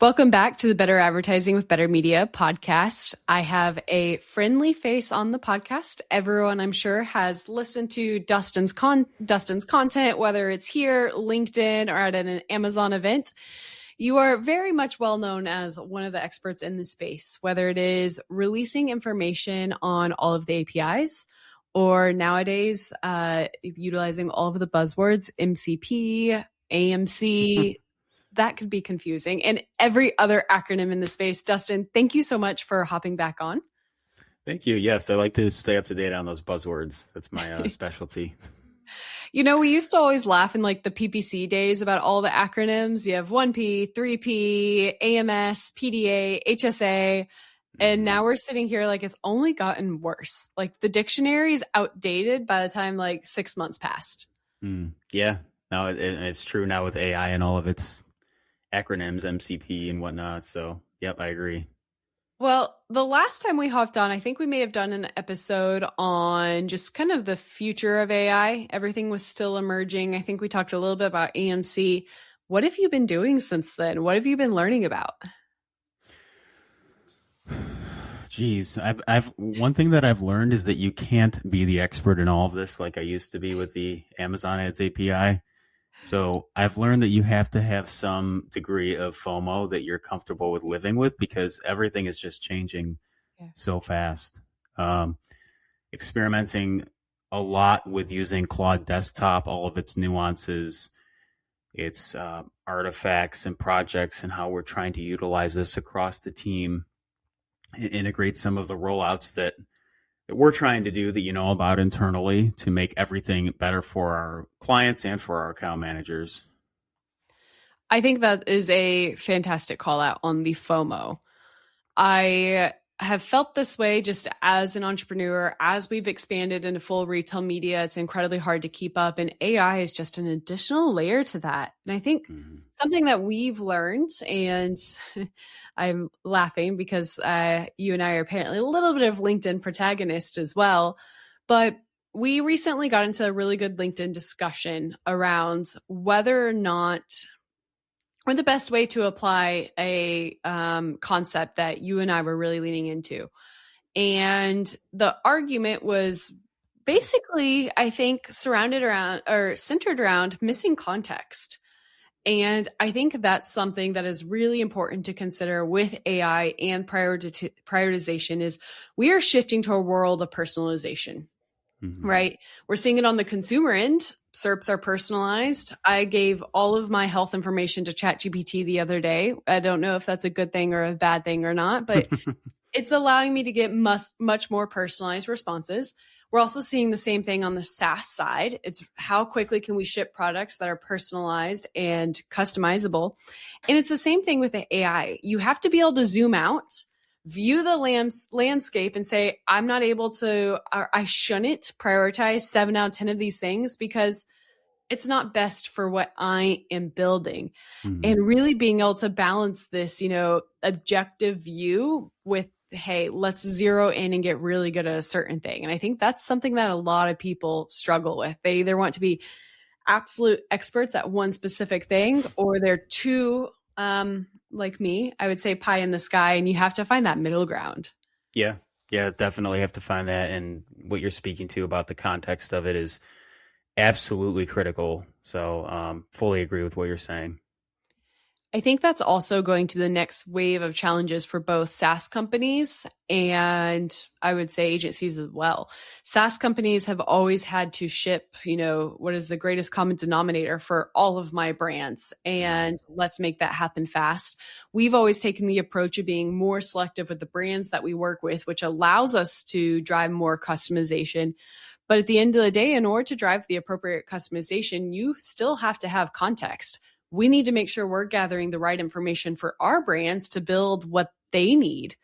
Welcome back to the Better Advertising with Better Media podcast. I have a friendly face on the podcast. Everyone, I'm sure, has listened to Dustin's content, whether it's here, LinkedIn, or at an Amazon event. You are very much well known as one of the experts in the space, whether it is releasing information on all of the APIs or nowadays utilizing all of the buzzwords, MCP, AMC. That could be confusing, and every other acronym in the space. Dustin, thank you so much for hopping back on. Thank you. Yes, I like to stay up to date on those buzzwords. That's my specialty. You know, we used to always laugh in like the PPC days about all the acronyms. You have 1P, 3P, AMS, PDA, HSA. And now we're sitting here like it's only gotten worse. Like the dictionary is outdated by the time like 6 months passed. Yeah, no, it's true now with AI and all of its acronyms, MCP and whatnot. So, yep, I agree. Well, the last time we hopped on, I think we may have done an episode on just kind of the future of AI. Everything was still emerging. I think we talked a little bit about AMC. What have you been doing since then? What have you been learning about? Geez, I've one thing that I've learned is that you can't be the expert in all of this like I used to be with the Amazon Ads API. So I've learned that you have to have some degree of FOMO that you're comfortable with living with because everything is just changing so fast. Experimenting a lot with using Claude Desktop, all of its nuances, its artifacts and projects, and how we're trying to utilize this across the team, integrate some of the rollouts that we're trying to do that you know about internally to make everything better for our clients and for our account managers. I think that is a fantastic call out on the FOMO. I have felt this way just as an entrepreneur. As we've expanded into full retail media, it's incredibly hard to keep up, and AI is just an additional layer to that. And I think something that we've learned, and I'm laughing because you and I are apparently a little bit of LinkedIn protagonist as well, but we recently got into a really good LinkedIn discussion around whether or not or the best way to apply a concept that you and I were really leaning into. And the argument was basically, I think, centered around missing context. And I think that's something that is really important to consider with AI and prioritization is we are shifting to a world of personalization, right? We're seeing it on the consumer end. SERPs are personalized. I gave all of my health information to ChatGPT the other day. I don't know if that's a good thing or a bad thing or not, but it's allowing me to get much more personalized responses. We're also seeing the same thing on the SaaS side. It's how quickly can we ship products that are personalized and customizable. And it's the same thing with the AI. You have to be able to zoom out, view the landscape and say, I'm not able to, or I shouldn't prioritize 7 out of 10 of these things because it's not best for what I am building. And really being able to balance this, objective view with, hey, let's zero in and get really good at a certain thing. And I think that's something that a lot of people struggle with. They either want to be absolute experts at one specific thing, or they're too, like me, I would say pie in the sky, and you have to find that middle ground. Yeah, definitely have to find that. And what you're speaking to about the context of it is absolutely critical. So fully agree with what you're saying. I think that's also going to the next wave of challenges for both SaaS companies and I would say agencies as well. SaaS companies have always had to ship, what is the greatest common denominator for all of my brands, and let's make that happen fast. We've always taken the approach of being more selective with the brands that we work with, which allows us to drive more customization. But at the end of the day, in order to drive the appropriate customization, you still have to have context. We need to make sure we're gathering the right information for our brands to build what they need.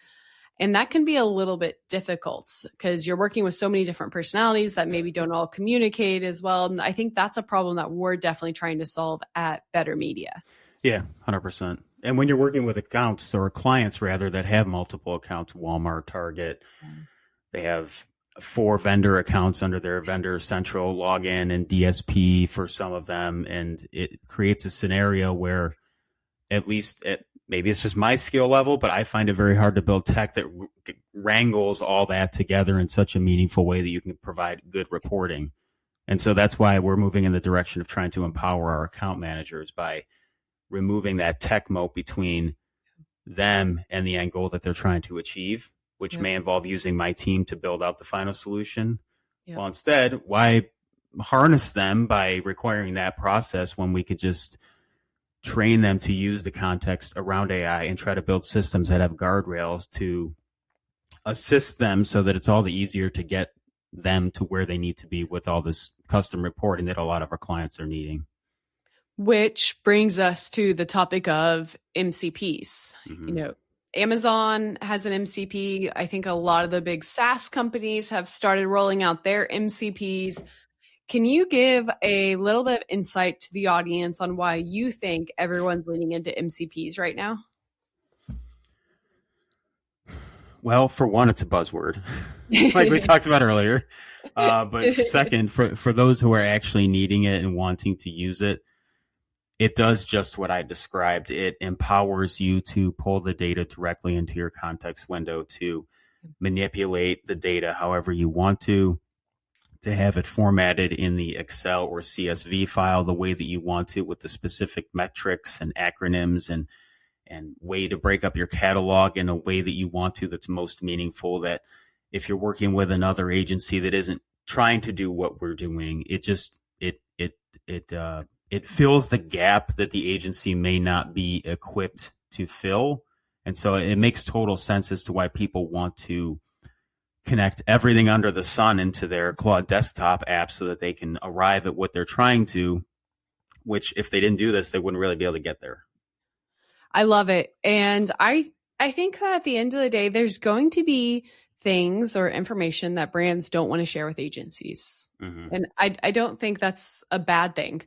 And that can be a little bit difficult because you're working with so many different personalities that maybe don't all communicate as well. And I think that's a problem that we're definitely trying to solve at Better Media. Yeah, 100%. And when you're working with accounts or clients rather that have multiple accounts, Walmart, Target, they have 4 vendor accounts under their vendor central login and DSP for some of them. And it creates a scenario where at least maybe it's just my skill level, but I find it very hard to build tech that wrangles all that together in such a meaningful way that you can provide good reporting. And so that's why we're moving in the direction of trying to empower our account managers by removing that tech moat between them and the end goal that they're trying to achieve, which may involve using my team to build out the final solution. Well, instead, why harness them by requiring that process when we could just train them to use the context around AI and try to build systems that have guardrails to assist them so that it's all the easier to get them to where they need to be with all this custom reporting that a lot of our clients are needing. Which brings us to the topic of MCPs. Mm-hmm. You know, Amazon has an MCP. I think a lot of the big SaaS companies have started rolling out their MCPs. Can you give a little bit of insight to the audience on why you think everyone's leaning into MCPs right now? Well, for one, it's a buzzword, like we talked about earlier. But second, for those who are actually needing it and wanting to use it, it does just what I described. It empowers you to pull the data directly into your context window, to manipulate the data however you want to have it formatted in the Excel or CSV file the way that you want to, with the specific metrics and acronyms and way to break up your catalog in a way that you want to, that's most meaningful, that if you're working with another agency that isn't trying to do what we're doing, it fills the gap that the agency may not be equipped to fill. And so it makes total sense as to why people want to connect everything under the sun into their Claude desktop app so that they can arrive at what they're trying to, which if they didn't do this, they wouldn't really be able to get there. I love it. And I think that at the end of the day, there's going to be things or information that brands don't want to share with agencies. Mm-hmm. And I don't think that's a bad thing.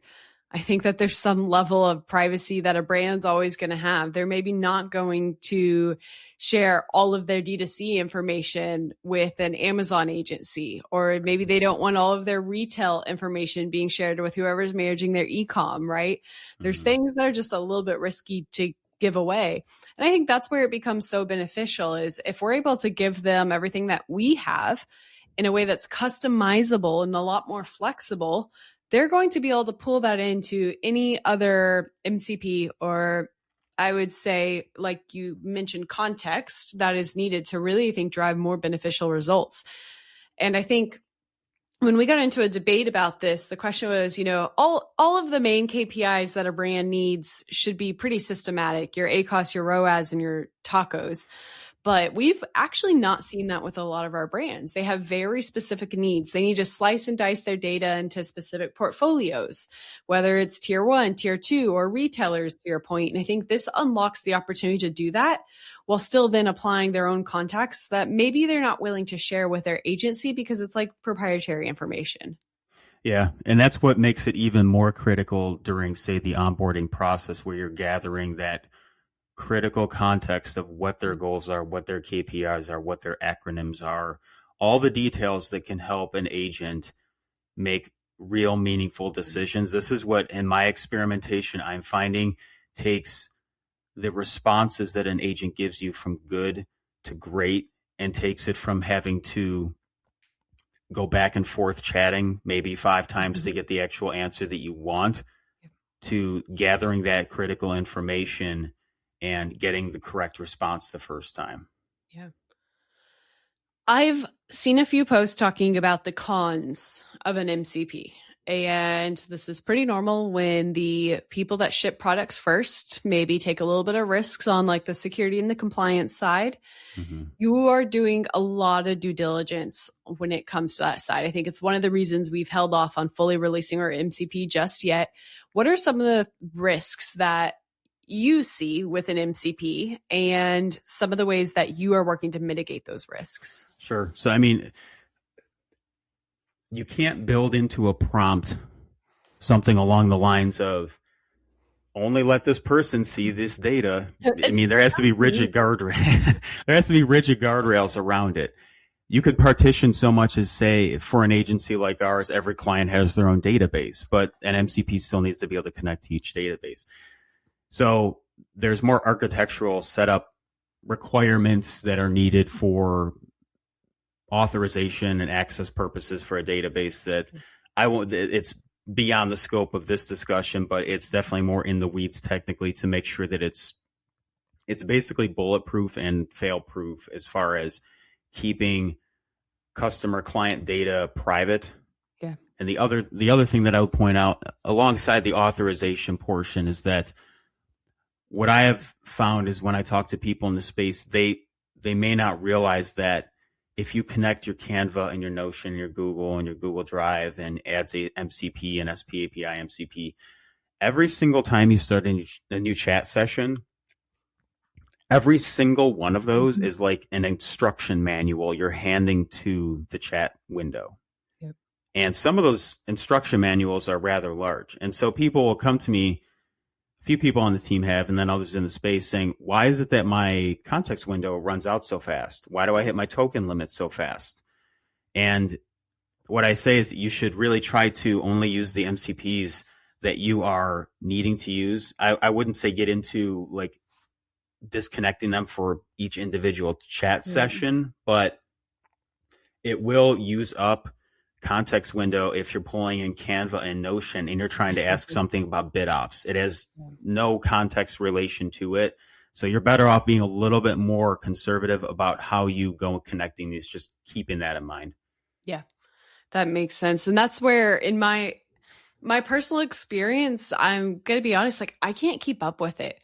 I think that there's some level of privacy that a brand's always going to have. They're maybe not going to share all of their D2C information with an Amazon agency, or maybe they don't want all of their retail information being shared with whoever's managing their e-com, right? Mm-hmm. There's things that are just a little bit risky to give away. And I think that's where it becomes so beneficial, is if we're able to give them everything that we have in a way that's customizable and a lot more flexible, they're going to be able to pull that into any other MCP, or I would say, like you mentioned, context that is needed to really, I think, drive more beneficial results. And I think when we got into a debate about this, the question was, all of the main KPIs that a brand needs should be pretty systematic, your ACOS, your ROAS, and your tacos. But we've actually not seen that with a lot of our brands. They have very specific needs. They need to slice and dice their data into specific portfolios, whether it's tier 1, tier 2, or retailers, to your point. And I think this unlocks the opportunity to do that while still then applying their own context that maybe they're not willing to share with their agency because it's like proprietary information. Yeah, and that's what makes it even more critical during, say, the onboarding process, where you're gathering that critical context of what their goals are, what their KPIs are, what their acronyms are, all the details that can help an agent make real meaningful decisions. This is what, in my experimentation, I'm finding takes the responses that an agent gives you from good to great, and takes it from having to go back and forth chatting maybe 5 times to get the actual answer that you want, to gathering that critical information and getting the correct response the first time. Yeah. I've seen a few posts talking about the cons of an MCP. And this is pretty normal when the people that ship products first maybe take a little bit of risks on like the security and the compliance side. Mm-hmm. You are doing a lot of due diligence when it comes to that side. I think it's one of the reasons we've held off on fully releasing our MCP just yet. What are some of the risks that you see with an MCP and some of the ways that you are working to mitigate those risks? Sure. So, I mean, you can't build into a prompt something along the lines of only let this person see this data. I mean, there has to be rigid guardrails around it. You could partition so much as say, for an agency like ours, every client has their own database, but an MCP still needs to be able to connect to each database. So there's more architectural setup requirements that are needed for authorization and access purposes for a database that I won't, it's beyond the scope of this discussion, but it's definitely more in the weeds technically to make sure that it's basically bulletproof and fail proof as far as keeping customer client data private. Yeah. And the other thing that I would point out alongside the authorization portion is that what I have found is when I talk to people in the space, they may not realize that if you connect your Canva and your Notion, your Google and your Google Drive and adds a MCP and SP API MCP, every single time you start a new chat session, every single one of those is like an instruction manual you're handing to the chat window. Yep. And some of those instruction manuals are rather large. And so people will come to me, a few people on the team have, and then others in the space saying, why is it that my context window runs out so fast? Why do I hit my token limit so fast? And what I say is that you should really try to only use the MCPs that you are needing to use. I wouldn't say get into like disconnecting them for each individual chat session, but it will use up context window if you're pulling in Canva and Notion and you're trying to ask something about bid ops. It has no context relation to it. So you're better off being a little bit more conservative about how you go connecting these, just keeping that in mind. Yeah, that makes sense. And that's where in my personal experience, I'm going to be honest, like I can't keep up with it.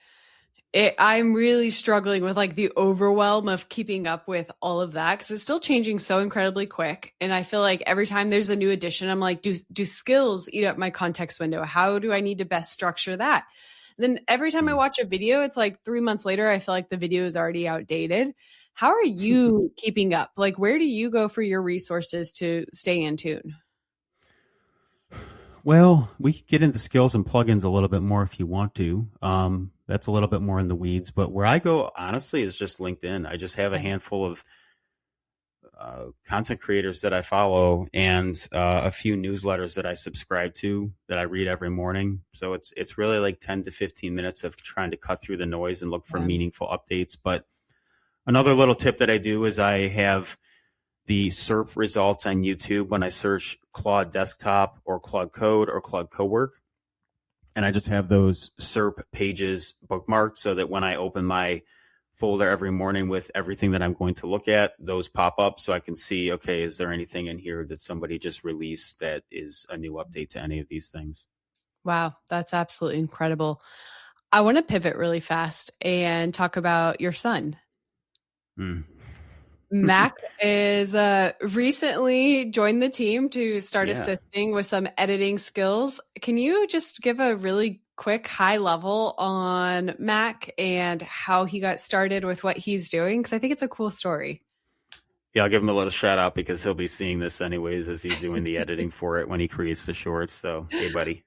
I'm really struggling with like the overwhelm of keeping up with all of that because it's still changing so incredibly quick. And I feel like every time there's a new addition, I'm like, do skills eat up my context window? How do I need to best structure that? And then every time I watch a video, it's like 3 months later, I feel like the video is already outdated. How are you keeping up? Like, where do you go for your resources to stay in tune? Well, we could get into skills and plugins a little bit more if you want to. That's a little bit more in the weeds, but where I go, honestly, is just LinkedIn. I just have a handful of content creators that I follow and a few newsletters that I subscribe to that I read every morning. So it's really like 10 to 15 minutes of trying to cut through the noise and look for meaningful updates. But another little tip that I do is I have the SERP results on YouTube when I search Claude Desktop or Claude Code or Claude Cowork. And I just have those SERP pages bookmarked so that when I open my folder every morning with everything that I'm going to look at, those pop up so I can see, okay, is there anything in here that somebody just released that is a new update to any of these things? Wow, that's absolutely incredible. I want to pivot really fast and talk about your son. Mac is recently joined the team to start assisting with some editing skills. Can you just give a really quick high level on Mac and how he got started with what he's doing? Because I think it's a cool story. Yeah, I'll give him a little shout out because he'll be seeing this anyways as he's doing the editing for it when he creates the shorts. So, hey, buddy.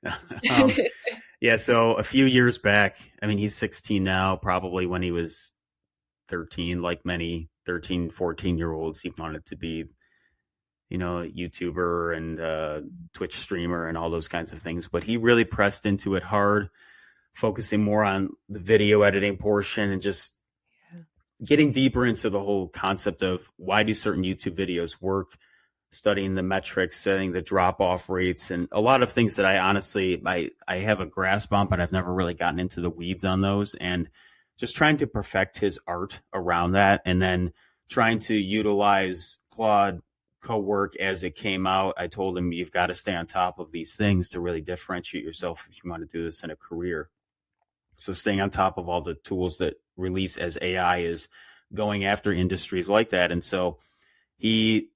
So a few years back, I mean, he's 16 now, probably when he was 13, like many 13, 14-year-olds, he wanted to be, a YouTuber and Twitch streamer and all those kinds of things. But he really pressed into it hard, focusing more on the video editing portion and just getting deeper into the whole concept of why do certain YouTube videos work, studying the metrics, setting the drop-off rates, and a lot of things that I honestly, I have a grasp on, but I've never really gotten into the weeds on those. And just trying to perfect his art around that, and then trying to utilize Claude Cowork as it came out. I told him, you've got to stay on top of these things to really differentiate yourself if you want to do this in a career. So staying on top of all the tools that release as AI is going after industries like that. And so he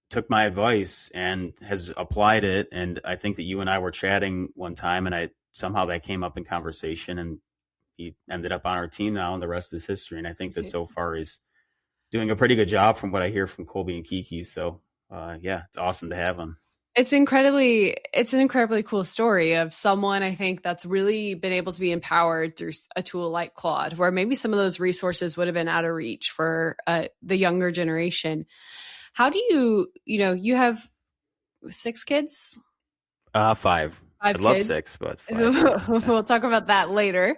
took my advice and has applied it. And I think that you and I were chatting one time, and somehow that came up in conversation, and he ended up on our team now, and the rest is history. And I think that so far he's doing a pretty good job from what I hear from Colby and Kiki. So it's awesome to have him. It's an incredibly cool story of someone, I think, that's really been able to be empowered through a tool like Claude, where maybe some of those resources would have been out of reach for the younger generation. How do you have 6 kids? 5. I'd love 6, but 5. We'll talk about that later.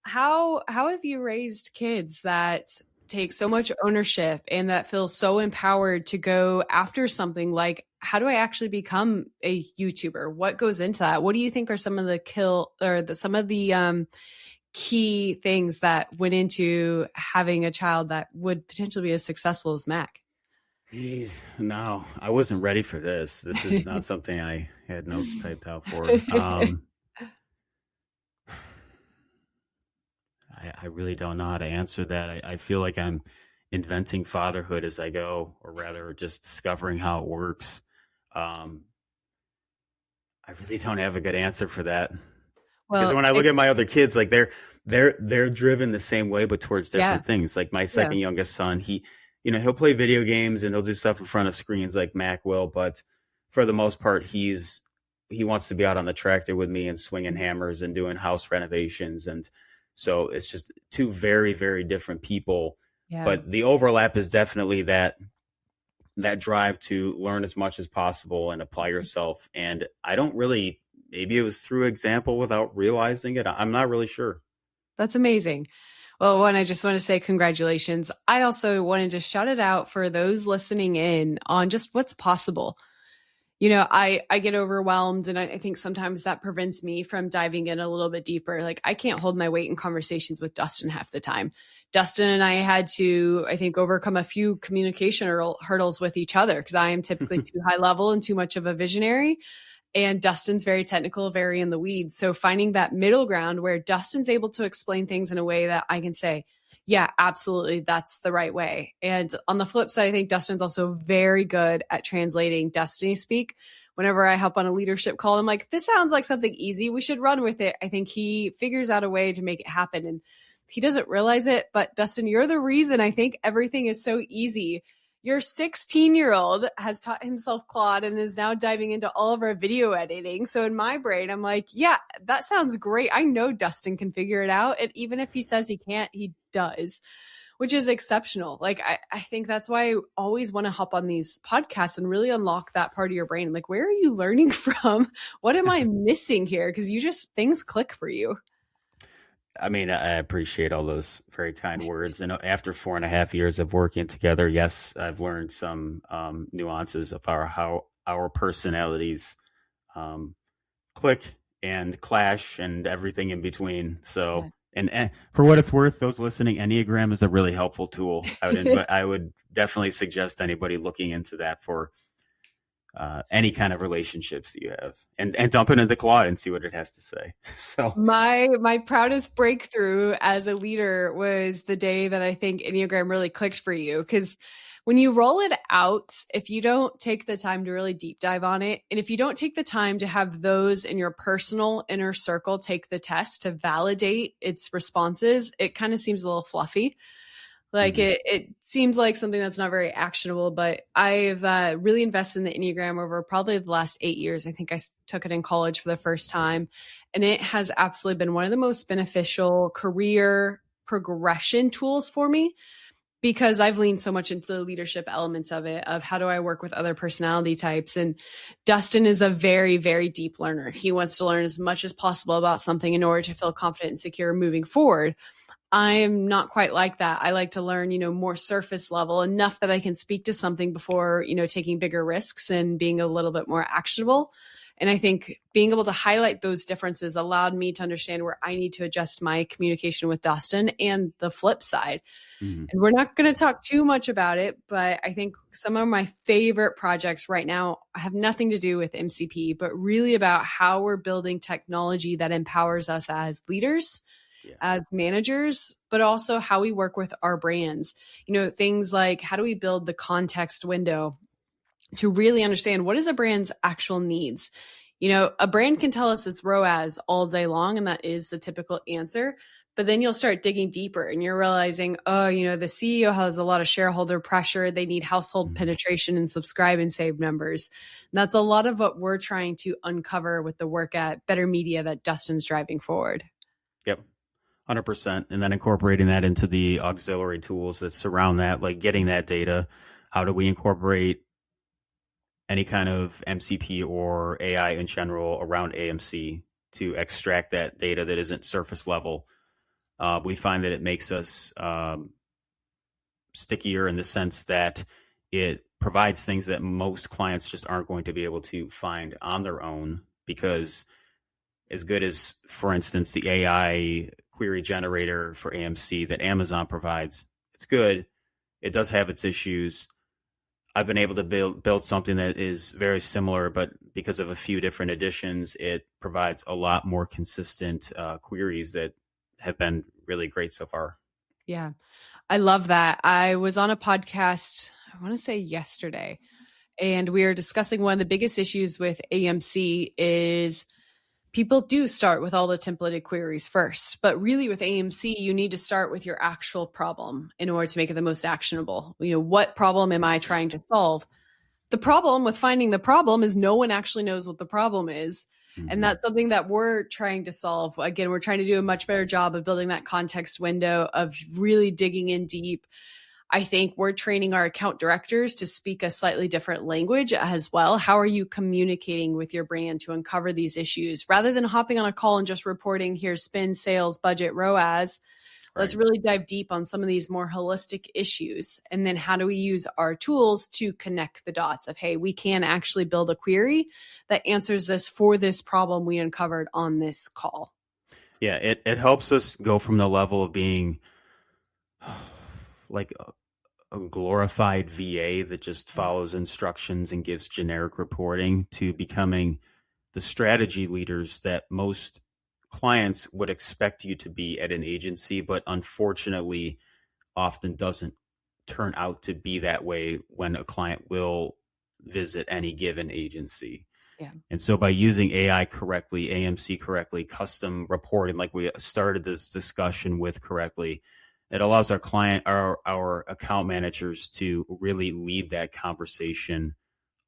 How have you raised kids that take so much ownership and that feel so empowered to go after something like, how do I actually become a YouTuber? What goes into that? What do you think are some of some of the key things that went into having a child that would potentially be as successful as Mac? Jeez, no, I wasn't ready for this. This is not something I had notes typed out for. I really don't know how to answer that. I feel like I'm inventing fatherhood as I go, or rather, just discovering how it works. I really don't have a good answer for that. Because Well, when I look at my other kids, like they're driven the same way, but towards different things. Like my second youngest son, he'll play video games and he'll do stuff in front of screens like Mac will, but for the most part, he wants to be out on the tractor with me and swinging hammers and doing house renovations. And so it's just two very, very different people. Yeah. But the overlap is definitely that drive to learn as much as possible and apply yourself. And I don't really, maybe it was through example without realizing it. I'm not really sure. That's amazing. Well, one, I just want to say congratulations. I also wanted to shout it out for those listening in on just what's possible. I get overwhelmed, and I think sometimes that prevents me from diving in a little bit deeper. Like, I can't hold my weight in conversations with Dustin half the time. Dustin and I had to, I think, overcome a few communication hurdles with each other because I am typically too high level and too much of a visionary. And Dustin's very technical, very in the weeds. So finding that middle ground where Dustin's able to explain things in a way that I can say, yeah, absolutely, that's the right way. And on the flip side, I think Dustin's also very good at translating Destaney speak. Whenever I help on a leadership call, I'm like, this sounds like something easy. We should run with it. I think he figures out a way to make it happen. And he doesn't realize it, but Dustin, you're the reason I think everything is so easy. Your 16-year-old has taught himself Claude and is now diving into all of our video editing. So in my brain, I'm like, yeah, that sounds great. I know Dustin can figure it out. And even if he says he can't, he does, which is exceptional. Like, I think that's why I always want to hop on these podcasts and really unlock that part of your brain. Like, where are you learning from? What am I missing here? Because things click for you. I mean, I appreciate all those very kind words. And after 4.5 years of working together, yes, I've learned some nuances of how our personalities click and clash and everything in between. So, and for what it's worth, those listening, Enneagram is a really helpful tool. I would definitely suggest anybody looking into that for any kind of relationships that you have, and dump it into Claude and see what it has to say. So my proudest breakthrough as a leader was the day that I think Enneagram really clicked for you. Because when you roll it out, if you don't take the time to really deep dive on it, and if you don't take the time to have those in your personal inner circle take the test to validate its responses, it kind of seems a little fluffy. Like it seems like something that's not very actionable, but I've really invested in the Enneagram over probably the last 8 years. I think I took it in college for the first time, and it has absolutely been one of the most beneficial career progression tools for me because I've leaned so much into the leadership elements of it, of how do I work with other personality types. And Dustin is a very, very deep learner. He wants to learn as much as possible about something in order to feel confident and secure moving forward. I'm not quite like that. I like to learn, more surface level, enough that I can speak to something before, taking bigger risks and being a little bit more actionable. And I think being able to highlight those differences allowed me to understand where I need to adjust my communication with Dustin and the flip side. And we're not going to talk too much about it, but I think some of my favorite projects right now have nothing to do with MCP, but really about how we're building technology that empowers us as leaders, as managers, but also how we work with our brands. Things like how do we build the context window to really understand what is a brand's actual needs. A brand can tell us it's ROAS all day long, and that is the typical answer. But then you'll start digging deeper and you're realizing, the CEO has a lot of shareholder pressure. They need household penetration and subscribe and save numbers. And that's a lot of what we're trying to uncover with the work at Better Media that Dustin's driving forward. Yep. 100%. And then incorporating that into the auxiliary tools that surround that, like getting that data. How do we incorporate any kind of MCP or AI in general around AMC to extract that data that isn't surface level? We find that it makes us stickier in the sense that it provides things that most clients just aren't going to be able to find on their own, because as good as, for instance, the AI query generator for AMC that Amazon provides, it's good. It does have its issues. I've been able to build something that is very similar, but because of a few different additions, it provides a lot more consistent queries that have been really great so far. Yeah, I love that. I was on a podcast, I want to say yesterday, and we were discussing one of the biggest issues with AMC is people do start with all the templated queries first, but really with AMC, you need to start with your actual problem in order to make it the most actionable. What problem am I trying to solve? The problem with finding the problem is no one actually knows what the problem is. Mm-hmm. And that's something that we're trying to solve. Again, we're trying to do a much better job of building that context window, of really digging in deep. I think we're training our account directors to speak a slightly different language as well. How are you communicating with your brand to uncover these issues rather than hopping on a call and just reporting, here's spend, sales, budget, ROAS? Right. Let's really dive deep on some of these more holistic issues. And then how do we use our tools to connect the dots of, hey, we can actually build a query that answers this for this problem we uncovered on this call. Yeah, it helps us go from the level of being like a glorified VA that just follows instructions and gives generic reporting to becoming the strategy leaders that most clients would expect you to be at an agency, but unfortunately often doesn't turn out to be that way when a client will visit any given agency. Yeah. And so by using AI correctly, AMC correctly, custom reporting, like we started this discussion with correctly, it allows our account managers to really lead that conversation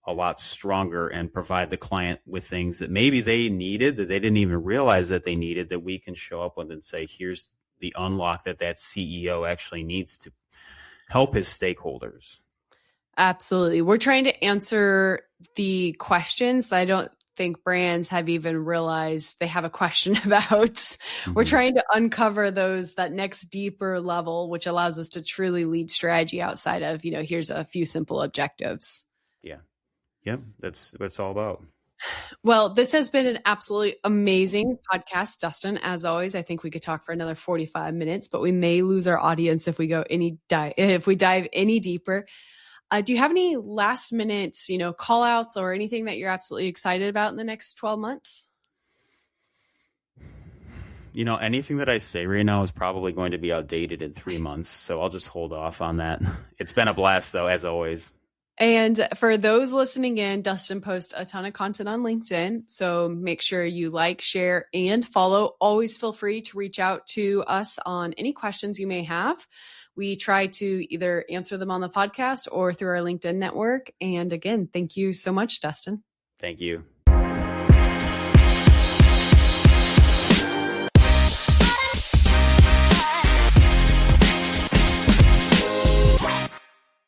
a lot stronger and provide the client with things that maybe they needed, that they didn't even realize that they needed, that we can show up with and say, here's the unlock that CEO actually needs to help his stakeholders. Absolutely. We're trying to answer the questions that I don't think brands have even realized they have a question about. Mm-hmm. We're trying to uncover that next deeper level, which allows us to truly lead strategy outside of, here's a few simple objectives. Yeah. Yep. That's what it's all about. Well, this has been an absolutely amazing podcast, Dustin. As always, I think we could talk for another 45 minutes, but we may lose our audience if we dive any deeper. Do you have any last minutes, call outs or anything that you're absolutely excited about in the next 12 months? Anything that I say right now is probably going to be outdated in 3 months. So I'll just hold off on that. It's been a blast though, as always. And for those listening in, Dustin posts a ton of content on LinkedIn. So make sure you like, share, and follow. Always feel free to reach out to us on any questions you may have. We try to either answer them on the podcast or through our LinkedIn network. And again, thank you so much, Dustin. Thank you.